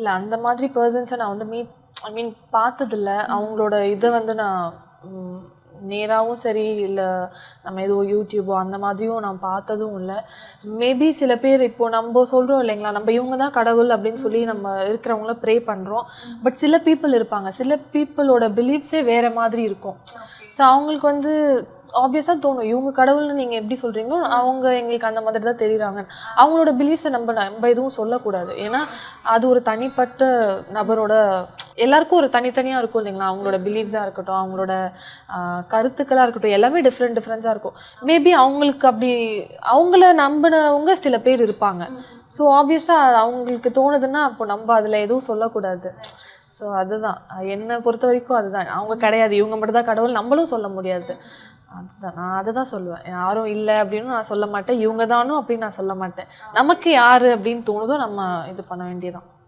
இல்லை அந்த மாதிரி பர்சன்ஸை நான் வந்து பார்த்ததில்ல. அவங்களோட இதை வந்து நான் நேராகவும் சரி இல்லை நம்ம ஏதோ யூடியூபோ அந்த மாதிரியும் நான் பார்த்ததும் இல்லை. மேபி சில பேர் இப்போ நம்ம சொல்கிறோம் இல்லைங்களா, நம்ம இவங்க தான் கடவுள் அப்படின்னு சொல்லி நம்ம இருக்கிறவங்கள ப்ரே பண்ணுறோம். பட் சில பீப்புள் இருப்பாங்க, சில பீப்புளோட பிலீஃப்ஸே வேறு மாதிரி இருக்கும். ஸோ அவங்களுக்கு வந்து ஆப்வியஸாக தோணும், இவங்க கடவுள்னு நீங்கள் எப்படி சொல்கிறீங்களோ அவங்க எங்களுக்கு அந்த மாதிரி தான் தெரியுறாங்க. அவங்களோட பிலீஃப்ஸை நம்ம எதுவும் சொல்லக்கூடாது. ஏன்னா அது ஒரு தனிப்பட்ட நபரோட, எல்லாருக்கும் ஒரு தனித்தனியாக இருக்கும் இல்லைங்களா. அவங்களோட பிலீஃப்ஸாக இருக்கட்டும், அவங்களோட கருத்துக்களாக இருக்கட்டும், எல்லாமே டிஃப்ரெண்ட்டாக இருக்கும். மேபி அவங்களுக்கு அப்படி அவங்கள நம்பினவங்க சில பேர் இருப்பாங்க. ஸோ ஆப்வியஸாக அவங்களுக்கு தோணுதுன்னா அப்போ நம்ம அதில் எதுவும் சொல்லக்கூடாது. ஸோ அதுதான் என்னை பொறுத்த வரைக்கும். அதுதான், அவங்க கிடையாது இவங்க மட்டும் தான் கடவுள் நம்மளும் சொல்ல முடியாது. அதுதான் நான் அதை தான் சொல்லுவேன். யாரும் இல்லை அப்படின்னு நான் சொல்ல மாட்டேன், இவங்க தானும் அப்படின்னு நான் சொல்ல மாட்டேன். நமக்கு யார் அப்படின்னு தோணுதோ நம்ம இது பண்ண வேண்டியதான்.